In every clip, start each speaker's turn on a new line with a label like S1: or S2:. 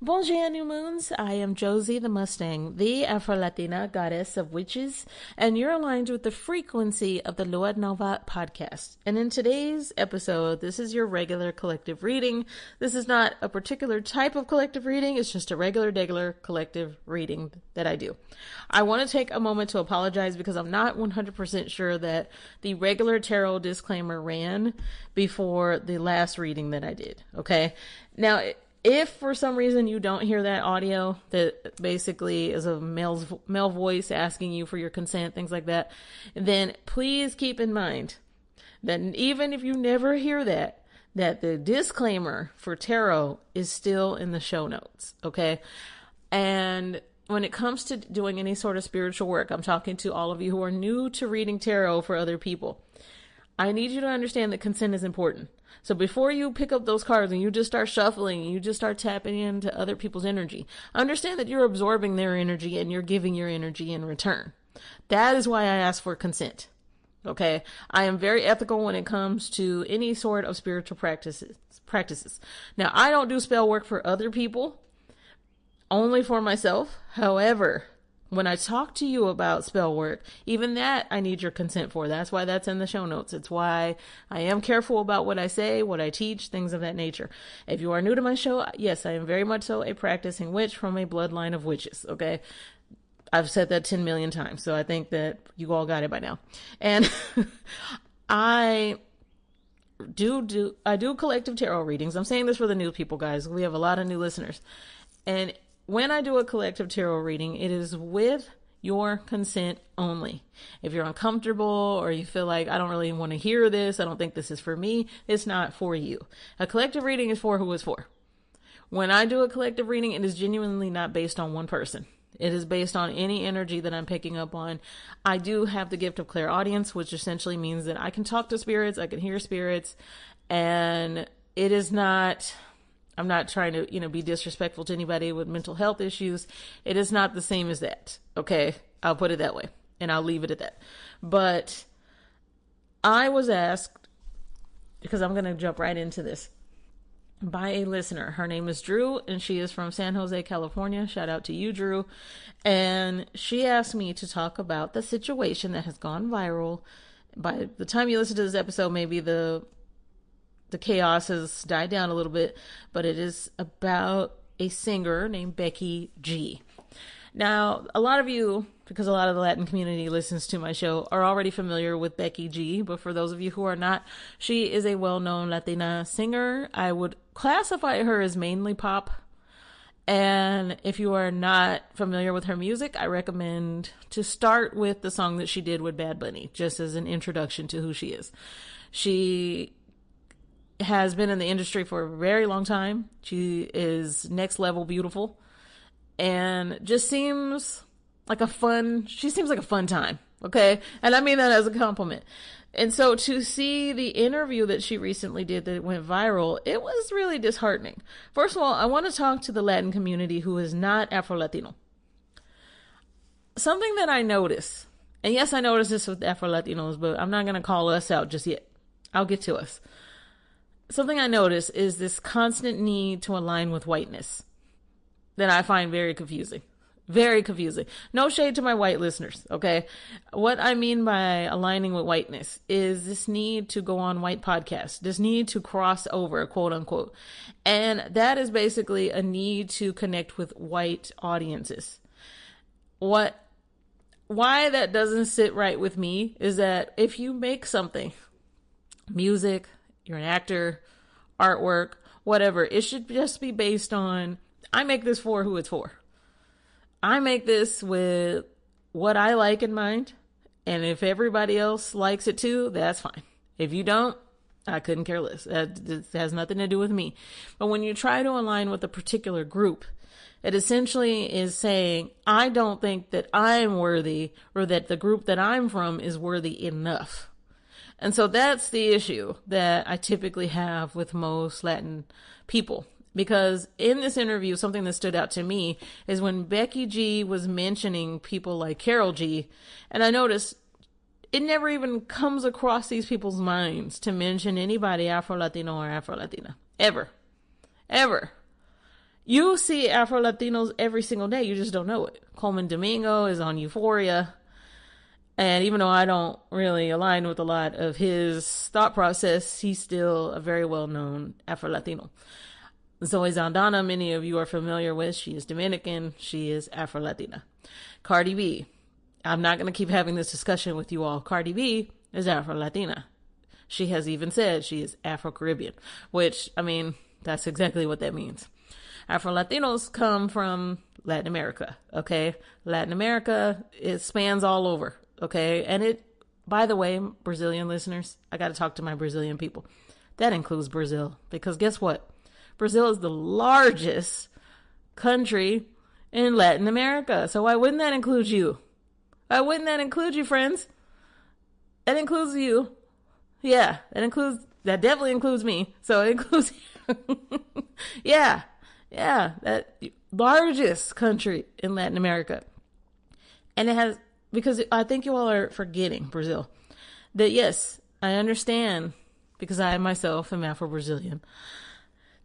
S1: Bonjour, new moons. I am Josie the Mustang, the afro-latina goddess of witches, and you're aligned with the frequency of the luanovapodcast. And in today's episode, this is your regular collective reading. This is not a particular type of collective reading. It's just a regular collective reading that I do. I want to take a moment to apologize because I'm not 100% sure that the regular tarot disclaimer ran before the last reading that I did. Okay. Now, if for some reason you don't hear that audio that basically is a male voice asking you for your consent, things like that, then please keep in mind that even if you never hear that the disclaimer for tarot is still in the show notes, okay? And when it comes to doing any sort of spiritual work, I'm talking to all of you who are new to reading tarot for other people. I need you to understand that consent is important. So before you pick up those cards and you just start shuffling, you just start tapping into other people's energy, understand that you're absorbing their energy and you're giving your energy in return. That is why I ask for consent. Okay. I am very ethical when it comes to any sort of spiritual practices. Now, I don't do spell work for other people, only for myself. However, when I talk to you about spell work, even that I need your consent for. That's why that's in the show notes. It's why I am careful about what I say, what I teach, things of that nature. If you are new to my show, yes, I am very much so a practicing witch from a bloodline of witches, okay? I've said that 10 million times, so I think that you all got it by now. And I do collective tarot readings. I'm saying this for the new people, guys. We have a lot of new listeners. And when I do a collective tarot reading, it is with your consent only. If you're uncomfortable or you feel like, I don't really want to hear this, I don't think this is for me, it's not for you. A collective reading is for who it's for. When I do a collective reading, it is genuinely not based on one person. It is based on any energy that I'm picking up on. I do have the gift of clairaudience, which essentially means that I can talk to spirits, I can hear spirits, and it is not... I'm not trying to, be disrespectful to anybody with mental health issues. It is not the same as that. Okay. I'll put it that way and I'll leave it at that. But I was asked, because I'm going to jump right into this, by a listener. Her name is Drew and she is from San Jose, California. Shout out to you, Drew. And she asked me to talk about the situation that has gone viral. By the time you listen to this episode, maybe the chaos has died down a little bit, but it is about a singer named Becky G. Now, a lot of you, because a lot of the Latin community listens to my show, are already familiar with Becky G, but for those of you who are not, she is a well-known Latina singer. I would classify her as mainly pop. And if you are not familiar with her music, I recommend to start with the song that she did with Bad Bunny, just as an introduction to who she is. She has been in the industry for a very long time. She is next level beautiful and just seems like a fun time. Okay. And I mean that as a compliment. And so to see the interview that she recently did that went viral, it was really disheartening. First of all, I want to talk to the Latin community who is not Afro-Latino. Something that I notice, and yes, I noticed this with Afro-Latinos, but I'm not going to call us out just yet. I'll get to us. Something I notice is this constant need to align with whiteness that I find very confusing. Very confusing. No shade to my white listeners, okay? What I mean by aligning with whiteness is this need to go on white podcasts, this need to cross over, quote unquote. And that is basically a need to connect with white audiences. Why that doesn't sit right with me is that if you make something, music, you're an actor, artwork, whatever, it should just be based on, I make this for who it's for. I make this with what I like in mind. And if everybody else likes it too, that's fine. If you don't, I couldn't care less. That has nothing to do with me. But when you try to align with a particular group, it essentially is saying, I don't think that I'm worthy or that the group that I'm from is worthy enough. And so that's the issue that I typically have with most Latin people. Because in this interview, something that stood out to me is when Becky G was mentioning people like Carol G, and I noticed it never even comes across these people's minds to mention anybody Afro-Latino or Afro-Latina. Ever. You see Afro-Latinos every single day. You just don't know it. Coleman Domingo is on Euphoria. And even though I don't really align with a lot of his thought process, he's still a very well-known Afro-Latino. Zoe Zaldana, many of you are familiar with. She is Dominican. She is Afro-Latina. Cardi B. I'm not going to keep having this discussion with you all. Cardi B is Afro-Latina. She has even said she is Afro-Caribbean, which, I mean, that's exactly what that means. Afro-Latinos come from Latin America, okay? Latin America, it spans all over, okay? And it, by the way, Brazilian listeners, I got to talk to my Brazilian people. That includes Brazil, because guess what? Brazil is the largest country in Latin America. So why wouldn't that include you? Why wouldn't that include you, friends? That includes you. Yeah, that definitely includes me. So it includes yeah, that largest country in Latin America. And it has, because I think you all are forgetting Brazil, that yes, I understand, because I myself am Afro-Brazilian,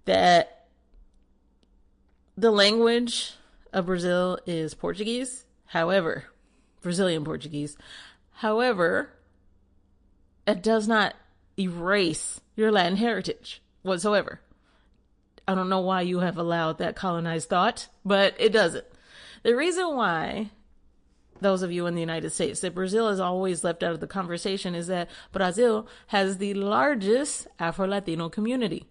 S1: that the language of Brazil is Portuguese. However, Brazilian Portuguese. However, it does not erase your Latin heritage whatsoever. I don't know why you have allowed that colonized thought, but it doesn't. The reason why, those of you in the United States, that Brazil is always left out of the conversation is that Brazil has the largest Afro-Latino community.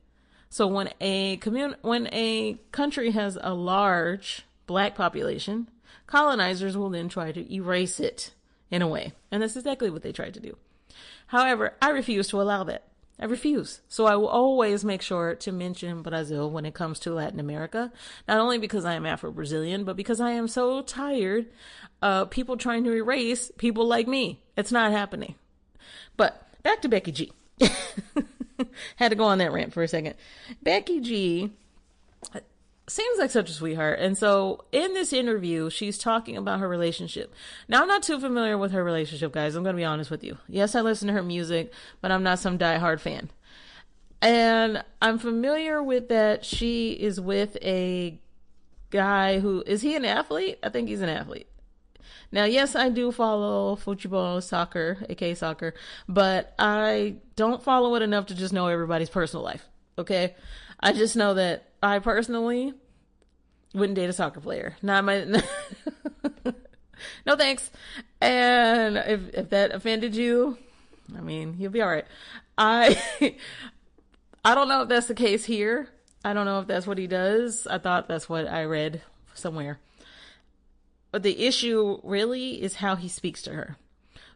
S1: So when a country has a large Black population, colonizers will then try to erase it in a way. And that's exactly what they tried to do. However, I refuse to allow that. I refuse. So I will always make sure to mention Brazil when it comes to Latin America, not only because I am Afro-Brazilian, but because I am so tired of people trying to erase people like me. It's not happening. But back to Becky G. Had to go on that rant for a second. Becky G seems like such a sweetheart. And so in this interview, she's talking about her relationship. Now, I'm not too familiar with her relationship, guys. I'm going to be honest with you. Yes, I listen to her music, but I'm not some diehard fan. And I'm familiar with that she is with a guy who, is he an athlete? I think he's an athlete. Now, yes, I do follow football, soccer, aka soccer, but I don't follow it enough to just know everybody's personal life. Okay? I just know that I personally wouldn't date a soccer player. Not my, no thanks. And if that offended you, I mean, you'll be all right. I don't know if that's the case here. I don't know if that's what he does. I thought that's what I read somewhere. But the issue really is how he speaks to her.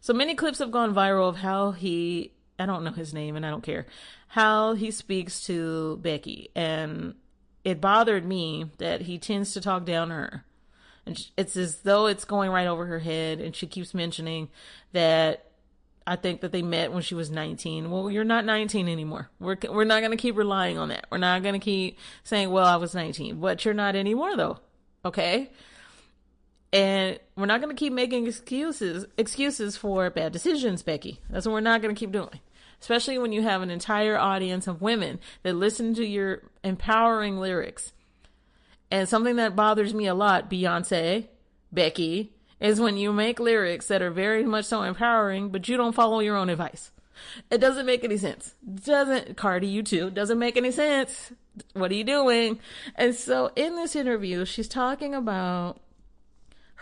S1: So many clips have gone viral of how he, I don't know his name and I don't care, how he speaks to Becky. And it bothered me that he tends to talk down to her. And it's as though it's going right over her head. And she keeps mentioning that I think that they met when she was 19. Well, you're not 19 anymore. We're not going to keep relying on that. We're not going to keep saying, well, I was 19. But you're not anymore, though. Okay? And we're not going to keep making excuses for bad decisions, Becky. That's what we're not going to keep doing. Especially when you have an entire audience of women that listen to your empowering lyrics. And something that bothers me a lot, Beyonce, Becky, is when you make lyrics that are very much so empowering, but you don't follow your own advice. It doesn't make any sense. Cardi, you too, doesn't make any sense. What are you doing? And so in this interview, she's talking about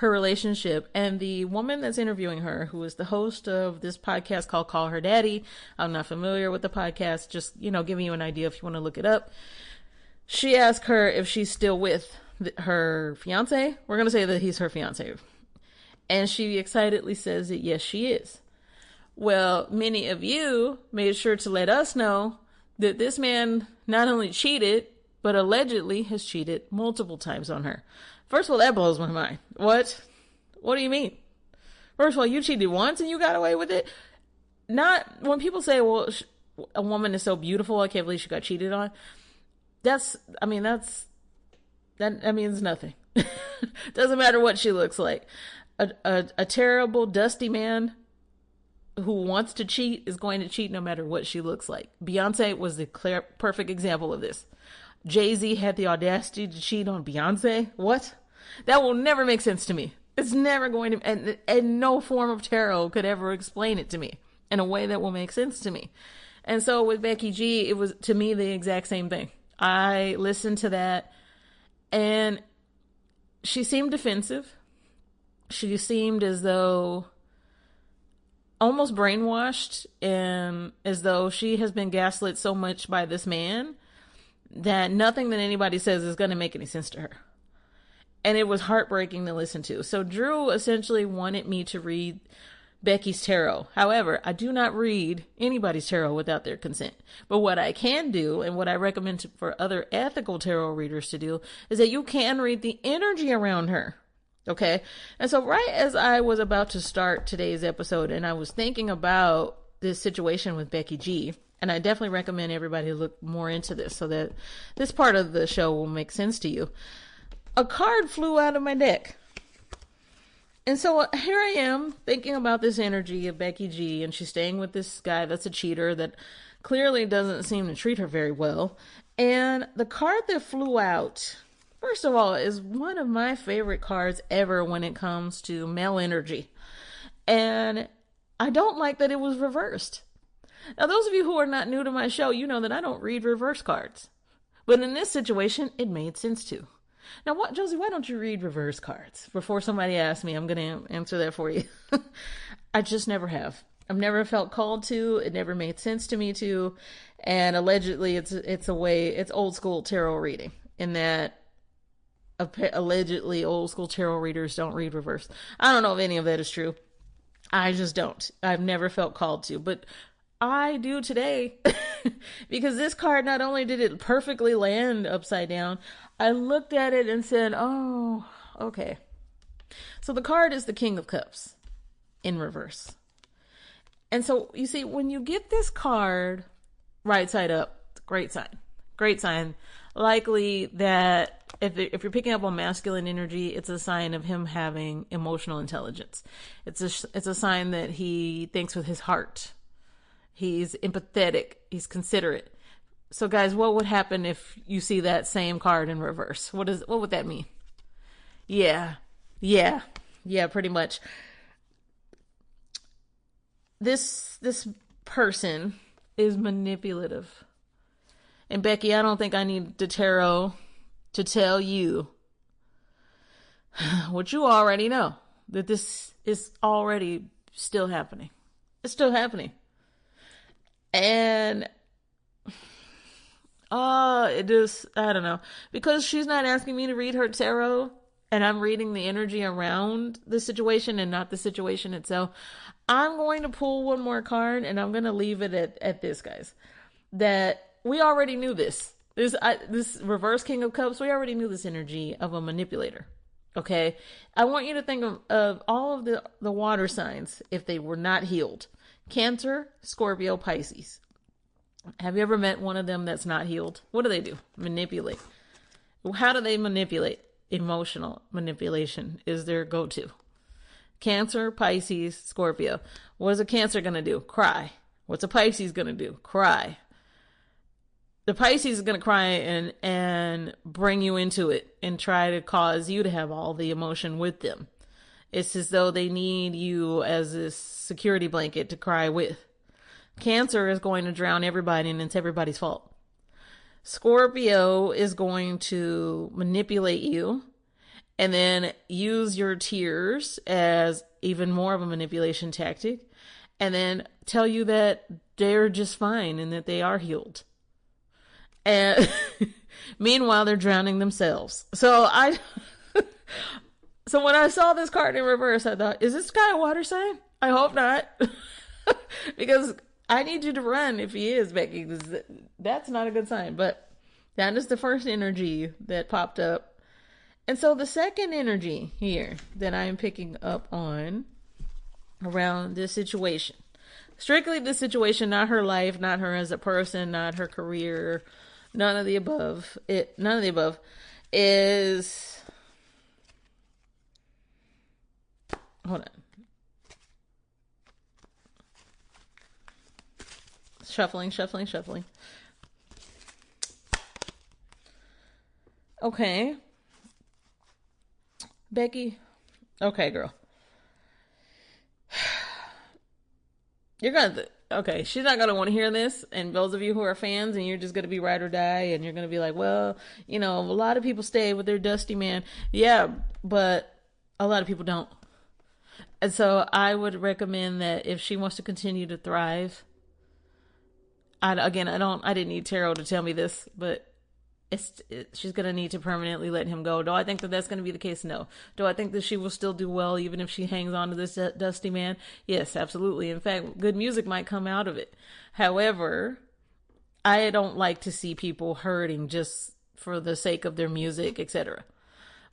S1: her relationship, and the woman that's interviewing her, who is the host of this podcast called Call Her Daddy. I'm not familiar with the podcast, just, giving you an idea if you want to look it up. She asked her if she's still with her fiance. We're going to say that he's her fiance. And she excitedly says that yes, she is. Well, many of you made sure to let us know that this man not only cheated, but allegedly has cheated multiple times on her. First of all, that blows my mind. What? What do you mean? First of all, you cheated once and you got away with it? Not when people say, well, a woman is so beautiful, I can't believe she got cheated on. That means nothing. Doesn't matter what she looks like. A terrible, dusty man who wants to cheat is going to cheat no matter what she looks like. Beyonce was the perfect example of this. Jay-Z had the audacity to cheat on Beyonce. What? That will never make sense to me. It's never going to, and no form of tarot could ever explain it to me in a way that will make sense to me. And so with Becky G, it was, to me, the exact same thing. I listened to that, and she seemed defensive. She seemed as though almost brainwashed, and as though she has been gaslit so much by this man that nothing that anybody says is going to make any sense to her. And it was heartbreaking to listen to. So Drew essentially wanted me to read Becky's tarot. However, I do not read anybody's tarot without their consent. But what I can do, and what I recommend for other ethical tarot readers to do, is that you can read the energy around her. Okay? And so right as I was about to start today's episode, and I was thinking about this situation with Becky G, and I definitely recommend everybody look more into this so that this part of the show will make sense to you, a card flew out of my deck. And so here I am thinking about this energy of Becky G, and she's staying with this guy that's a cheater that clearly doesn't seem to treat her very well. And the card that flew out, first of all, is one of my favorite cards ever when it comes to male energy. And I don't like that it was reversed. Now, those of you who are not new to my show, you know that I don't read reverse cards. But in this situation, it made sense to. Now, what, Josie, why don't you read reverse cards? Before somebody asks me, I'm going to answer that for you. I just never have. I've never felt called to. It never made sense to me to. And allegedly, it's old school tarot reading, in that allegedly old school tarot readers don't read reverse. I don't know if any of that is true. I just don't. I've never felt called to, but I do today. Because this card, not only did it perfectly land upside down, I looked at it and said, oh, okay. So the card is the King of Cups in reverse. And so you see, when you get this card right side up, great sign. Great sign. Likely that if you're picking up on masculine energy, it's a sign of him having emotional intelligence. It's a sign that he thinks with his heart. He's empathetic. He's considerate. So guys, what would happen if you see that same card in reverse? What would that mean? Yeah, pretty much. This person is manipulative. And Becky, I don't think I need the tarot to tell you what you already know, that this is already still happening. It's still happening. And it is, I don't know, because she's not asking me to read her tarot, and I'm reading the energy around the situation and not the situation itself. I'm going to pull one more card, and I'm going to leave it at this, guys. That we already knew this. This reverse King of Cups, we already knew this energy of a manipulator. Okay? I want you to think of all of the water signs if they were not healed. Cancer, Scorpio, Pisces. Have you ever met one of them that's not healed? What do they do? Manipulate. How do they manipulate? Emotional manipulation is their go-to. Cancer, Pisces, Scorpio. What is a Cancer going to do? Cry. What's a Pisces going to do? Cry. The Pisces is going to cry and bring you into it and try to cause you to have all the emotion with them. It's as though they need you as this security blanket to cry with. Cancer is going to drown everybody, and it's everybody's fault. Scorpio is going to manipulate you and then use your tears as even more of a manipulation tactic, and then tell you that they're just fine and that they are healed. And meanwhile, they're drowning themselves. So when I saw this card in reverse, I thought, is this guy a water sign? I hope not. Because I need you to run if he is, Becky. That's not a good sign. But that is the first energy that popped up. And so the second energy here that I am picking up on around this situation, strictly this situation, not her life, not her as a person, not her career, none of the above. None of the above is, hold on. Shuffling. Okay. Becky. Okay, girl. You're gonna okay, she's not gonna want to hear this, and those of you who are fans and you're just gonna be ride or die, and you're gonna be like, well, you know, a lot of people stay with their dusty man. Yeah, but a lot of people don't. And so I would recommend that if she wants to continue to thrive, I didn't need tarot to tell me this, but she's going to need to permanently let him go. Do I think that that's going to be the case? No. Do I think that she will still do well even if she hangs on to this dusty man? Yes, absolutely. In fact, good music might come out of it. However, I don't like to see people hurting just for the sake of their music, etc.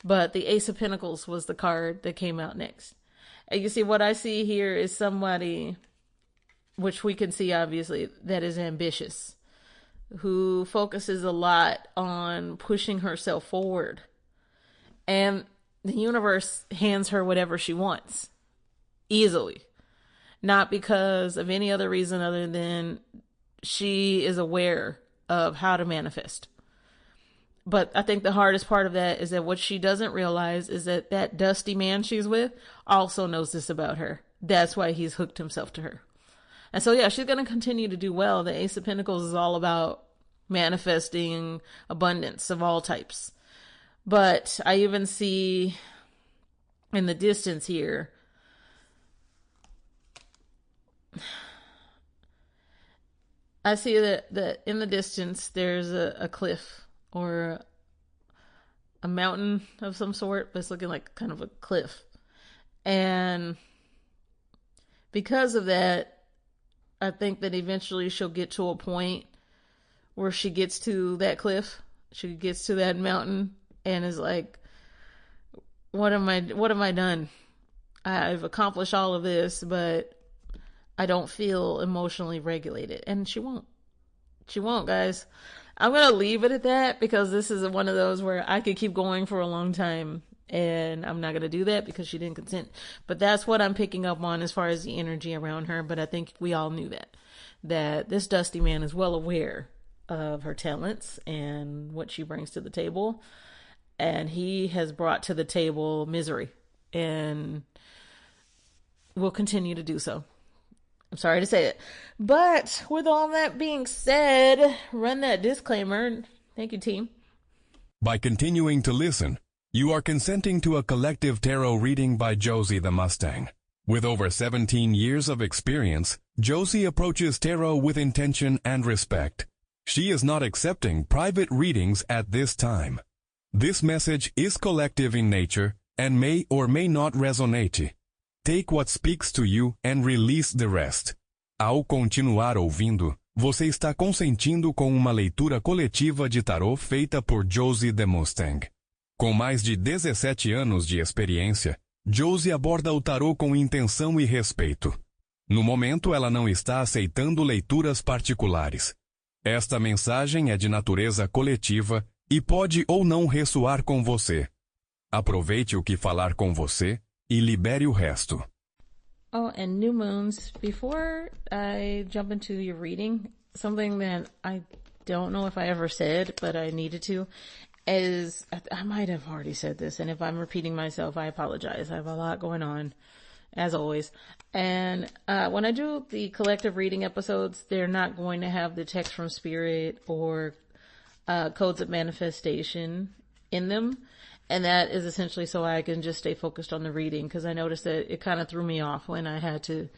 S1: But the Ace of Pentacles was the card that came out next. And you see, what I see here is somebody, which we can see obviously, that is ambitious, who focuses a lot on pushing herself forward. And the universe hands her whatever she wants. Easily. Not because of any other reason other than she is aware of how to manifest. But I think the hardest part of that is that what she doesn't realize is that that dusty man she's with also knows this about her. That's why he's hooked himself to her. And so, yeah, she's going to continue to do well. The Ace of Pentacles is all about manifesting abundance of all types. But I even see in the distance here, I see that in the distance there's a cliff or a mountain of some sort, but it's looking like kind of a cliff. And because of that, I think that eventually she'll get to a point where she gets to that cliff, she gets to that mountain, and is like, what am I done? I've accomplished all of this, but I don't feel emotionally regulated. And she won't, guys. I'm going to leave it at that because this is one of those where I could keep going for a long time, and I'm not going to do that because she didn't consent. But that's what I'm picking up on as far as the energy around her. But I think we all knew that this dusty man is well aware of her talents and what she brings to the table. And he has brought to the table misery and will continue to do so. I'm sorry to say it. But with all that being said, run that disclaimer. Thank you, team.
S2: By continuing to listen, you are consenting to a collective tarot reading by Josie the Mustang. With over 17 years of experience, Josie approaches tarot with intention and respect. She is not accepting private readings at this time. This message is collective in nature and may or may not resonate. Take what speaks to you and release the rest. Ao continuar ouvindo, você está consentindo com uma leitura coletiva de tarô feita por Josie the Mustang. Com mais de 17 anos de experiência, Josie aborda o tarô com intenção e respeito. No momento, ela não está aceitando leituras particulares. Esta mensagem é de natureza coletiva e pode ou não ressoar com você. Aproveite o que falar com você e libere o resto.
S1: Oh, and new moons. Before I jump into your reading, something that I don't know if I ever said, but I needed to, is, I might have already said this, and if I'm repeating myself, I apologize. I have a lot going on, as always. And when I do the collective reading episodes, they're not going to have the text from Spirit or codes of manifestation in them. And that is essentially so I can just stay focused on the reading, because I noticed that it kind of threw me off when I had to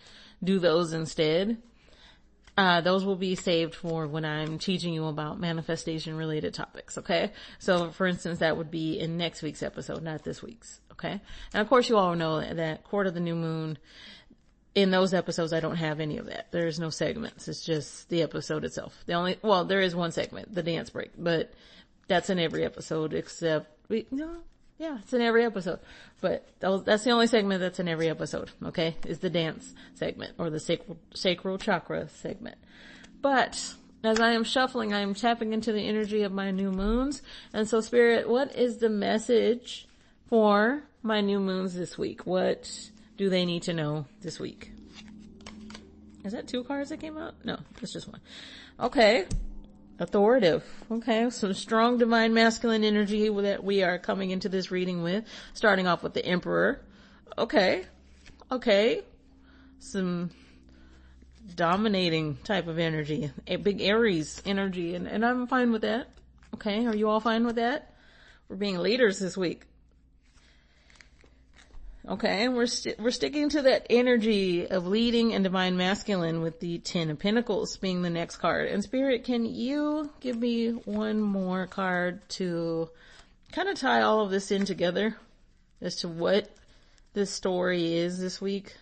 S1: do those instead. Those will be saved for when I'm teaching you about manifestation related topics, okay? So for instance, that would be in next week's episode, not this week's, okay? And of course you all know that Court of the New Moon, in those episodes I don't have any of that. There's no segments. It's just the episode itself. There is one segment, the dance break, but that's in every episode except it's in every episode. But that's the only segment that's in every episode, okay? Is the dance segment or the sacral chakra segment. But as I am shuffling, I am tapping into the energy of my new moons. And so, Spirit, what is the message for my new moons this week? What do they need to know this week? Is that 2 cards that came out? No, it's just one. Okay. Authoritative. Okay, some strong divine masculine energy that we are coming into this reading with. Starting off with the Emperor. Okay. Some dominating type of energy. A big Aries energy. And I'm fine with that. Okay, are you all fine with that? We're being leaders this week. Okay, and we're sticking to that energy of leading and divine masculine with the 10 of Pentacles being the next card. And Spirit, can you give me one more card to kind of tie all of this in together as to what this story is this week?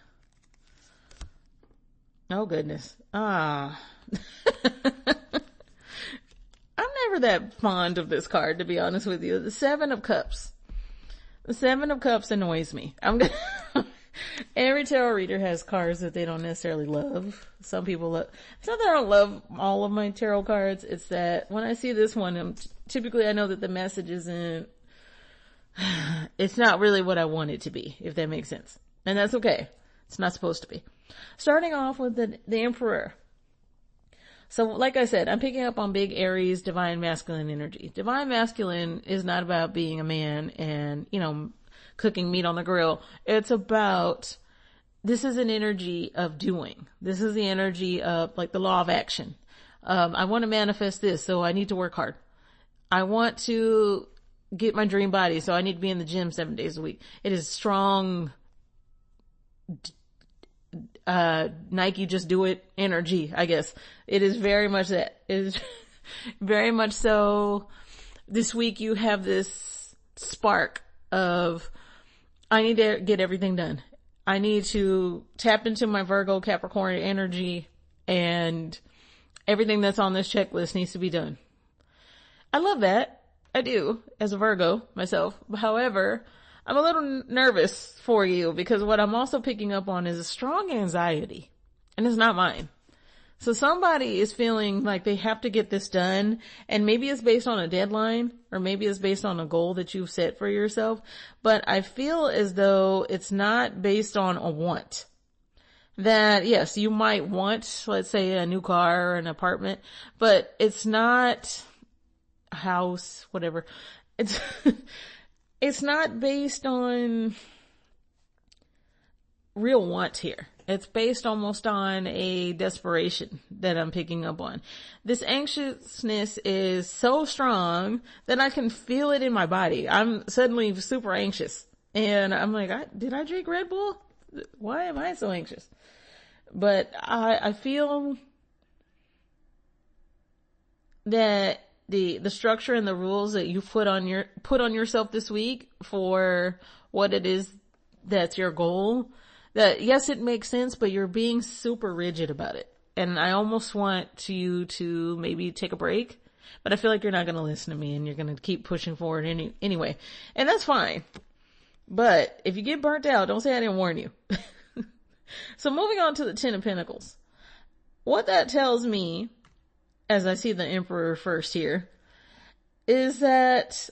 S1: Oh goodness. I'm never that fond of this card, to be honest with you. The 7 of Cups. The 7 of Cups annoys me. Every tarot reader has cards that they don't necessarily love. Some people love, it's not that I don't love all of my tarot cards. It's that when I see this one, typically I know that the message isn't, it's not really what I want it to be, if that makes sense. And that's okay. It's not supposed to be. Starting off with the Emperor. So like I said, I'm picking up on big Aries, divine masculine energy. Divine masculine is not about being a man and, cooking meat on the grill. It's about, this is an energy of doing. This is the energy of like the law of action. I want to manifest this, so I need to work hard. I want to get my dream body, so I need to be in the gym 7 days a week. It is strong, Nike just do it energy, I guess. It is very much that. It is very much so. This week you have this spark of, I need to get everything done. I need to tap into my Virgo Capricorn energy, and everything that's on this checklist needs to be done. I love that. I do, as a Virgo myself. However, I'm a little nervous for you because what I'm also picking up on is a strong anxiety, and it's not mine. So somebody is feeling like they have to get this done, and maybe it's based on a deadline, or maybe it's based on a goal that you've set for yourself, but I feel as though it's not based on a want. That, yes, you might want, let's say, a new car or an apartment, but it's not a house, whatever. It's not based on real want here. It's based almost on a desperation that I'm picking up on. This anxiousness is so strong that I can feel it in my body. I'm suddenly super anxious. And I'm like, did I drink Red Bull? Why am I so anxious? But I feel that the structure and the rules that you put on yourself this week for what it is that's your goal, that yes, it makes sense, but you're being super rigid about it. And I almost want you to maybe take a break, but I feel like you're not going to listen to me and you're going to keep pushing forward anyway. And that's fine. But if you get burnt out, don't say I didn't warn you. So moving on to the 10 of Pentacles. What that tells me, as I see the Emperor first here, is that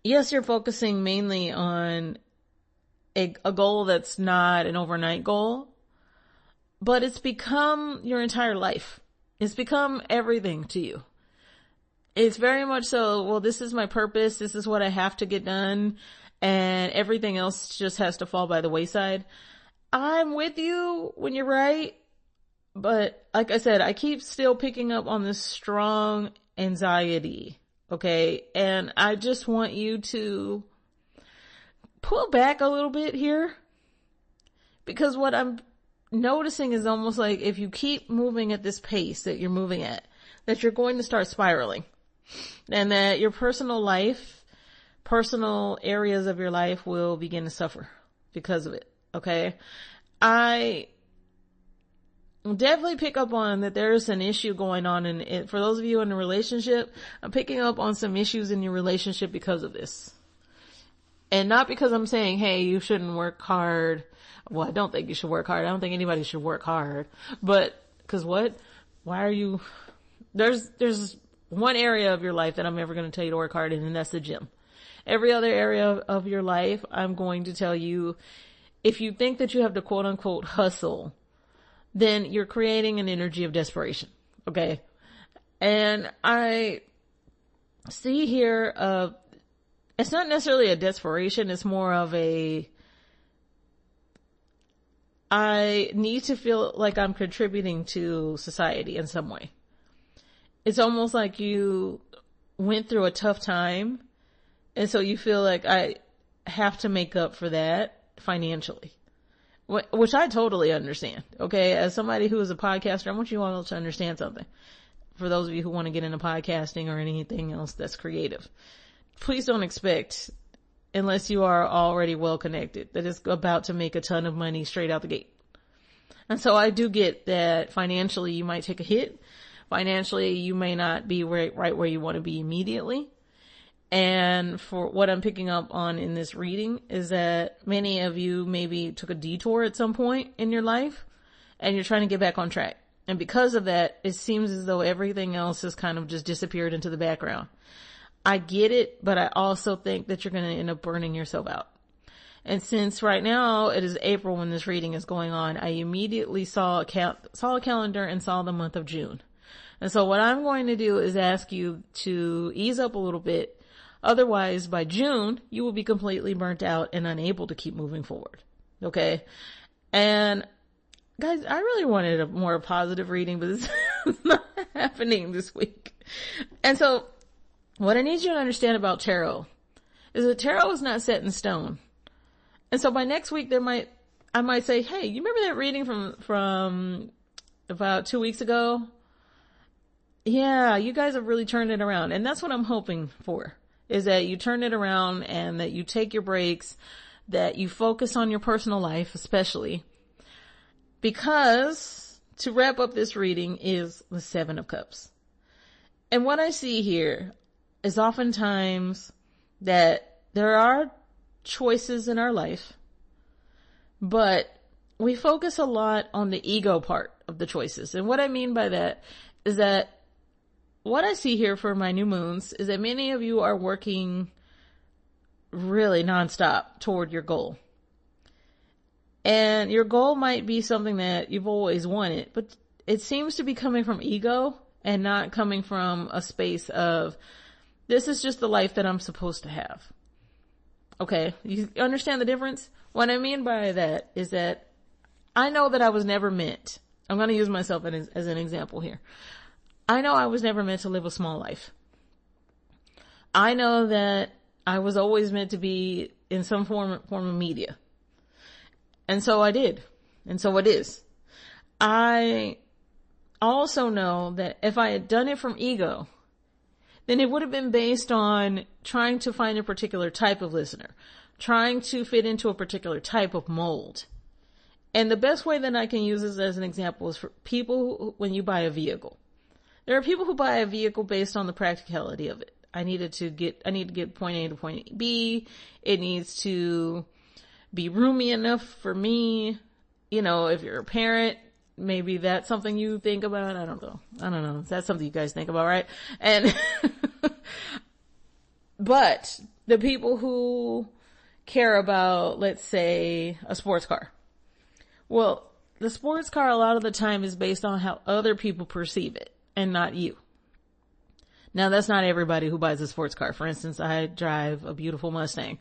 S1: yes, you're focusing mainly on a goal that's not an overnight goal, but it's become your entire life. It's become everything to you. It's very much so, well, this is my purpose, this is what I have to get done, and everything else just has to fall by the wayside. I'm with you when you're right, but like I said, I keep still picking up on this strong anxiety, okay? And I just want you to pull back a little bit here, because what I'm noticing is almost like if you keep moving at this pace that you're moving at, that you're going to start spiraling, and that your personal life, personal areas of your life will begin to suffer because of it. Okay. I definitely pick up on that there's an issue going on, and for those of you in a relationship, I'm picking up on some issues in your relationship because of this. And not because I'm saying, hey, you shouldn't work hard. Well, I don't think you should work hard. I don't think anybody should work hard. But, cause what? Why are you, there's one area of your life that I'm ever going to tell you to work hard in, and that's the gym. Every other area of your life, I'm going to tell you, if you think that you have to quote unquote hustle, then you're creating an energy of desperation. Okay. And I see here, it's not necessarily a desperation. It's more of I need to feel like I'm contributing to society in some way. It's almost like you went through a tough time, and so you feel like I have to make up for that financially, which I totally understand. Okay. As somebody who is a podcaster, I want you all to understand something. For those of you who want to get into podcasting or anything else that's creative, please don't expect, unless you are already well connected, that it's about to make a ton of money straight out the gate. And so I do get that financially you might take a hit. Financially, you may not be right where you want to be immediately. And for what I'm picking up on in this reading is that many of you maybe took a detour at some point in your life and you're trying to get back on track. And because of that, it seems as though everything else has kind of just disappeared into the background. I get it, but I also think that you're going to end up burning yourself out. And since right now it is April when this reading is going on, I immediately saw a calendar and saw the month of June. And so what I'm going to do is ask you to ease up a little bit. Otherwise, by June, you will be completely burnt out and unable to keep moving forward. Okay? And guys, I really wanted a more positive reading, but it's not happening this week. And so what I need you to understand about tarot is that tarot is not set in stone. And so by next week, I might say, hey, you remember that reading from about 2 weeks ago? Yeah, you guys have really turned it around. And that's what I'm hoping for, is that you turn it around and that you take your breaks, that you focus on your personal life, especially. Because to wrap up this reading is the Seven of Cups. And what I see here is oftentimes that there are choices in our life, but we focus a lot on the ego part of the choices. And what I mean by that is that what I see here for my new moons is that many of you are working really nonstop toward your goal. And your goal might be something that you've always wanted, but it seems to be coming from ego and not coming from a space of, this is just the life that I'm supposed to have. Okay, you understand the difference? What I mean by that is that I know that I was never meant, I'm going to use myself as an example here. I know I was never meant to live a small life. I know that I was always meant to be in some form of media. And so I did. And so it is. I also know that if I had done it from ego, then it would have been based on trying to find a particular type of listener, trying to fit into a particular type of mold. And the best way that I can use this as an example is for people when you buy a vehicle. There are people who buy a vehicle based on the practicality of it. I need to get point A to point B. It needs to be roomy enough for me. You know, if you're a parent, maybe that's something you think about. I don't know. That's something you guys think about, right? And, but the people who care about, let's say, a sports car. Well, the sports car a lot of the time is based on how other people perceive it and not you. Now, that's not everybody who buys a sports car. For instance, I drive a beautiful Mustang,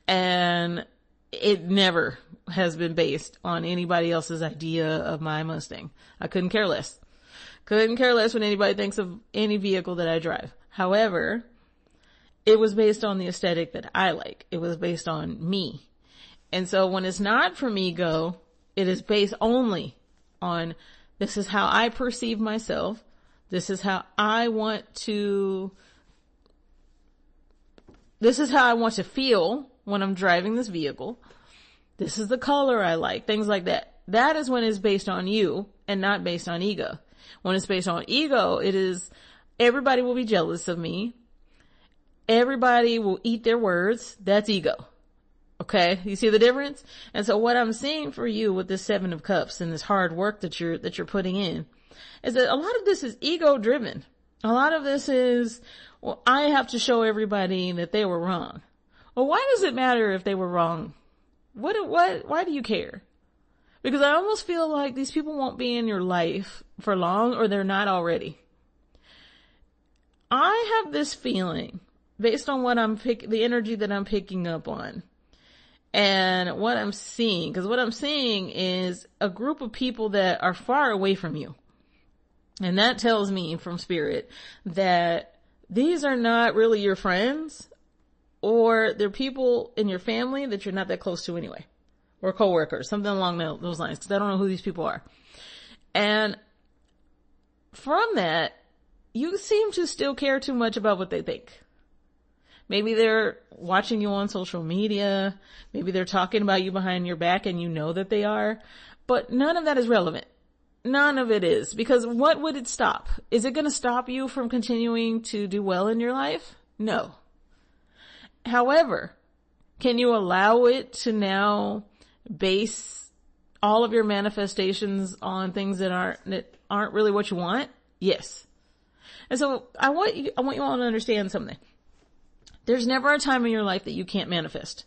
S1: and it never has been based on anybody else's idea of my Mustang. I couldn't care less. Couldn't care less when anybody thinks of any vehicle that I drive. However, it was based on the aesthetic that I like. It was based on me. And so when it's not from ego, it is based only on, this is how I perceive myself. This is how I want to feel when I'm driving this vehicle. This is the color I like, things like that. That is when it's based on you and not based on ego. When it's based on ego, it is, everybody will be jealous of me. Everybody will eat their words. That's ego. Okay. You see the difference? And so what I'm seeing for you with this Seven of Cups and this hard work that you're putting in is that a lot of this is ego driven. A lot of this is, well, I have to show everybody that they were wrong. Well, why does it matter if they were wrong? Why do you care? Because I almost feel like these people won't be in your life for long, or they're not already. I have this feeling based on what the energy that I'm picking up on and what I'm seeing, because what I'm seeing is a group of people that are far away from you. And that tells me from spirit that these are not really your friends, or they're people in your family that you're not that close to anyway, or coworkers, something along those lines, because I don't know who these people are. And from that, you seem to still care too much about what they think. Maybe they're watching you on social media. Maybe they're talking about you behind your back and you know that they are. But none of that is relevant. None of it is. Because what would it stop? Is it going to stop you from continuing to do well in your life? No. However, can you allow it to now base all of your manifestations on things that aren't really what you want? Yes. And so I want you all to understand something. There's never a time in your life that you can't manifest.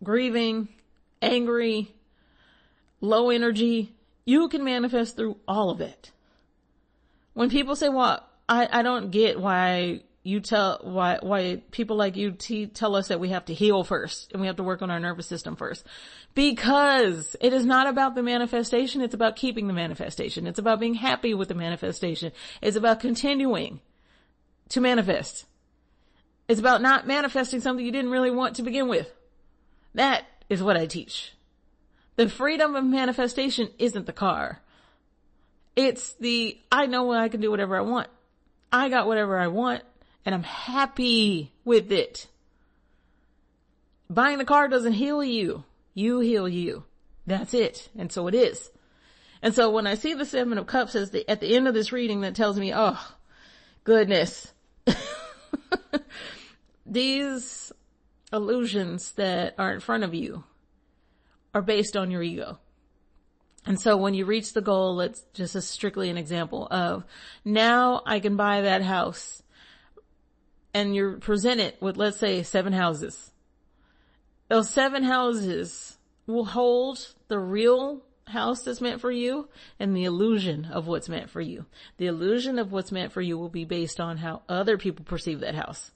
S1: Grieving, angry, low energy, you can manifest through all of it. When people say, well, I don't get why people like you tell us that we have to heal first and we have to work on our nervous system first. Because it is not about the manifestation. It's about keeping the manifestation. It's about being happy with the manifestation. It's about continuing to manifest. It's about not manifesting something you didn't really want to begin with. That is what I teach. The freedom of manifestation isn't the car. It's I know I can do whatever I want. I got whatever I want and I'm happy with it. Buying the car doesn't heal you. You heal you. That's it. And so it is. And so when I see the 7 of Cups at the end of this reading, that tells me, oh, goodness. These illusions that are in front of you are based on your ego. And so when you reach the goal, it's just strictly an example of, now I can buy that house, and you're presented with, let's say, 7 houses. Those 7 houses will hold the real house that's meant for you and the illusion of what's meant for you. The illusion of what's meant for you will be based on how other people perceive that house.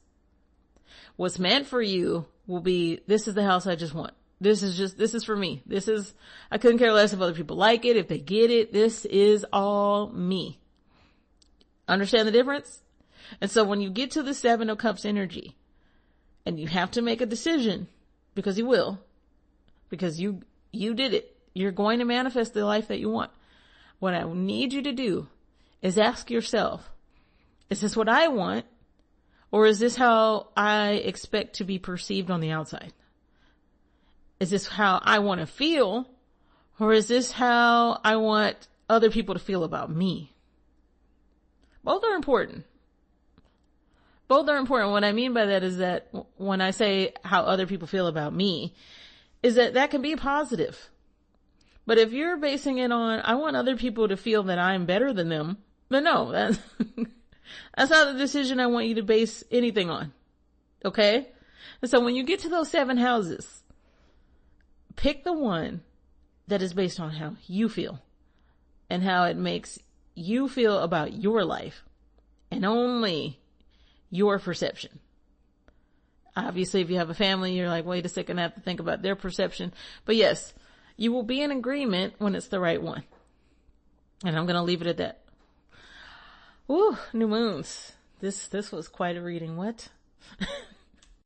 S1: What's meant for you will be, this is the house I just want. This is for me. I couldn't care less if other people like it, if they get it. This is all me. Understand the difference? And so when you get to the 7 of Cups energy and you have to make a decision, because you will, because you did it. You're going to manifest the life that you want. What I need you to do is ask yourself, is this what I want? Or is this how I expect to be perceived on the outside? Is this how I want to feel? Or is this how I want other people to feel about me? Both are important. Both are important. What I mean by that is that when I say how other people feel about me, is that can be positive. But if you're basing it on, I want other people to feel that I'm better than them, then no, that's not the decision I want you to base anything on. Okay? And so when you get to those 7 houses, pick the one that is based on how you feel and how it makes you feel about your life and only your perception. Obviously, if you have a family, you're like, wait a second, I have to think about their perception. But yes, you will be in agreement when it's the right one. And I'm going to leave it at that. Ooh, new moons. This was quite a reading. What?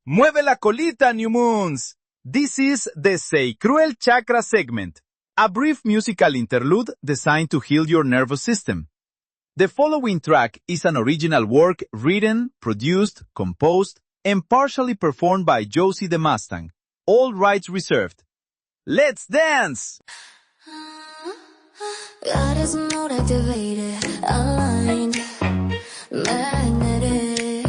S3: Mueve la colita, new moons. This is the Sacral Chakra segment, a brief musical interlude designed to heal your nervous system. The following track is an original work written, produced, composed, and partially performed by Josie the Mustang. All rights reserved. Let's dance!
S4: God is mode activated, aligned, magnetic.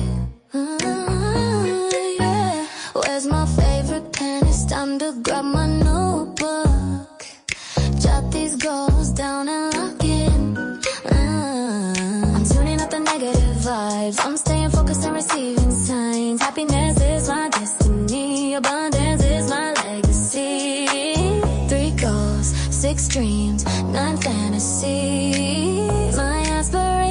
S4: Yeah. Where's my favorite pen? It's time to grab my notebook. Jot these goals down and lock in. I'm tuning up the negative vibes. I'm staying focused and receiving signs. Happiness is my destiny. Abundance is my legacy. 3 goals, 6 dreams, 9 fantasies. My aspirations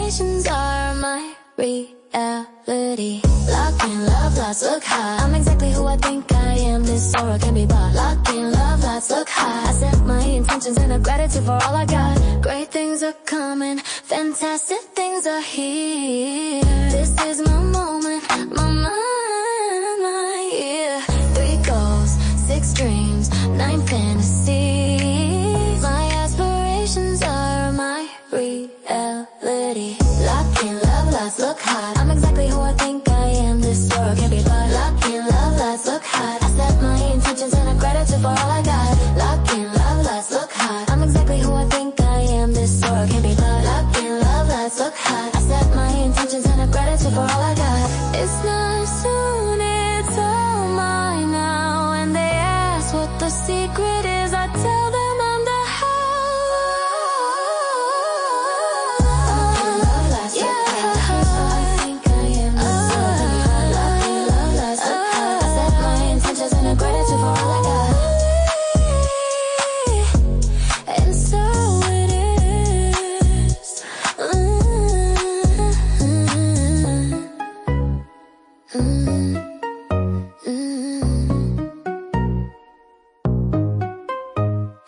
S4: lots, look high. I'm exactly who I think I am. This aura can be bought. Lock in, love lots, look high. I set my intentions and a gratitude for all I got. Great things are coming, fantastic things are here. This is my moment, my mind, my year. 3 goals, 6 dreams, 9 fantasies. My aspirations are my reality. Lock in, love lots, look high. I'm exactly who I think I am. This world can't be bought. Lock in, love lots, look high. I set my intentions and a gratitude for all I got. Lock in, love lots, look high. I'm exactly who I think I am. This world can't be bought. Lock in, love lots, look high. I set my intentions and a gratitude for all I got. It's not soon, it's all mine now. And they ask what the secret is, I tell them I'm the how. Love lots, look high. I think I am. This world can be bought. Lock in, love lots, look high. I set my intentions and a gratitude for all I got. And so it is.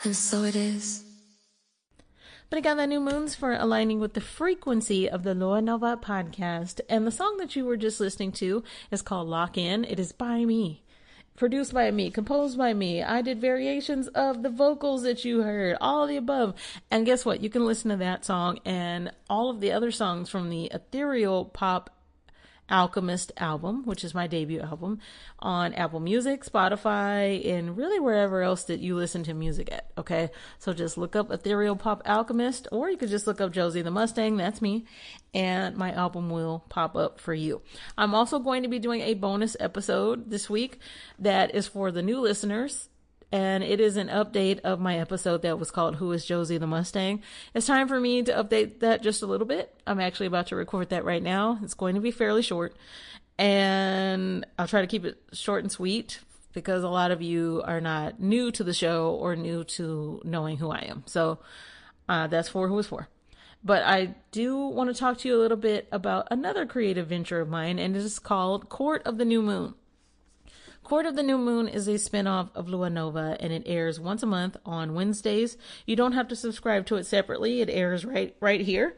S4: And so it is.
S1: But I got the new moons for aligning with the frequency of the Lua Nova podcast. And the song that you were just listening to is called Lock In. It is by me. Produced by me, composed by me. I did variations of the vocals that you heard, all of the above. And guess what? You can listen to that song and all of the other songs from the Ethereal Pop Alchemist album, which is my debut album, on Apple Music, Spotify, and really wherever else that you listen to music at. Okay, so just look up Ethereal Pop Alchemist, or you could just look up Josie the Mustang, that's me, and my album will pop up for you. I'm also going to be doing a bonus episode this week that is for the new listeners, and it is an update of my episode that was called Who is Josie the Mustang? It's time for me to update that just a little bit. I'm actually about to record that right now. It's going to be fairly short, and I'll try to keep it short and sweet because a lot of you are not new to the show or new to knowing who I am. So that's for who is for. But I do want to talk to you a little bit about another creative venture of mine, and it is called Court of the New Moon. Court of the New Moon is a spinoff of Lua Nova, and it airs once a month on Wednesdays. You don't have to subscribe to it separately. It airs right here.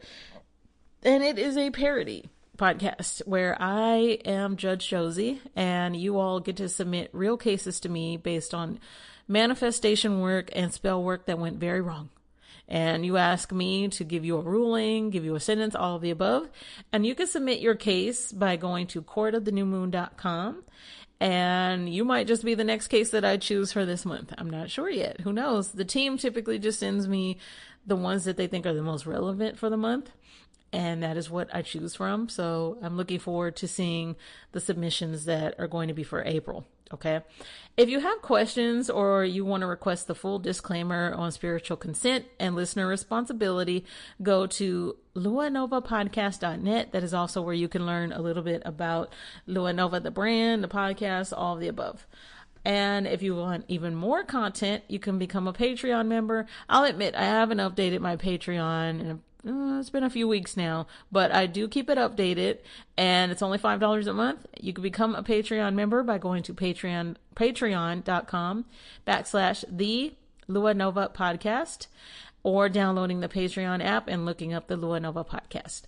S1: And it is a parody podcast where I am Judge Josie, and you all get to submit real cases to me based on manifestation work and spell work that went very wrong. And you ask me to give you a ruling, give you a sentence, all of the above. And you can submit your case by going to courtofthenewmoon.com. And you might just be the next case that I choose for this month. I'm not sure yet. Who knows? The team typically just sends me the ones that they think are the most relevant for the month. And that is what I choose from. So I'm looking forward to seeing the submissions that are going to be for April. Okay. If you have questions or you want to request the full disclaimer on spiritual consent and listener responsibility, go to luanovapodcast.net. That is also where you can learn a little bit about Lua Nova, the brand, the podcast, all of the above. And if you want even more content, you can become a Patreon member. I'll admit I haven't updated my Patreon in it's been a few weeks now, but I do keep it updated, and it's only $5 a month. You can become a Patreon member by going to patreon.com/the Lua Nova podcast, or downloading the Patreon app and looking up the Lua Nova podcast.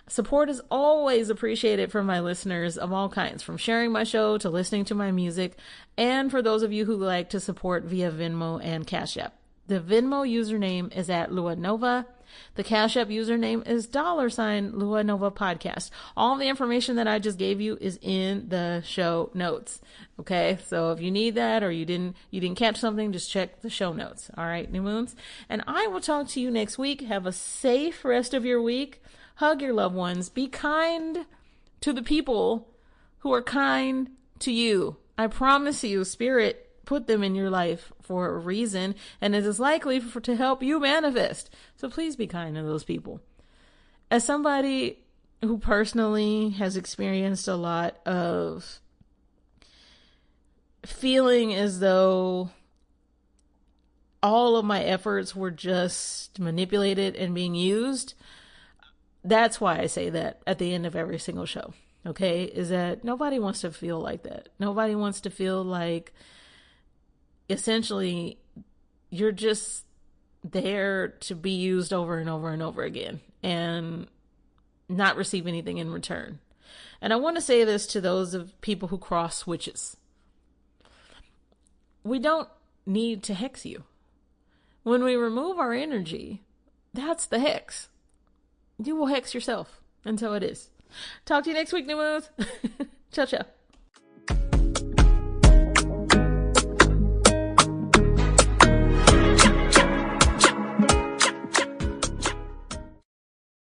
S1: Support is always appreciated from my listeners of all kinds, from sharing my show to listening to my music, and for those of you who like to support via Venmo and Cash App. The Venmo username is at Lua Nova. The Cash App username is $Lua Nova Podcast. All the information that I just gave you is in the show notes. Okay, so if you need that or you didn't catch something, just check the show notes. All right, new moons. And I will talk to you next week. Have a safe rest of your week. Hug your loved ones. Be kind to the people who are kind to you. I promise you, Spirit put them in your life for a reason, and it is likely to help you manifest. So please be kind to those people. As somebody who personally has experienced a lot of feeling as though all of my efforts were just manipulated and being used, that's why I say that at the end of every single show. okay, is that nobody wants to feel like that. Nobody wants to feel like essentially you're just there to be used over and over and over again and not receive anything in return. And I want to say this to those of people who cross switches. We don't need to hex you. When we remove our energy, that's the hex. You will hex yourself until it is. Talk to you next week, New Moons. Ciao, ciao.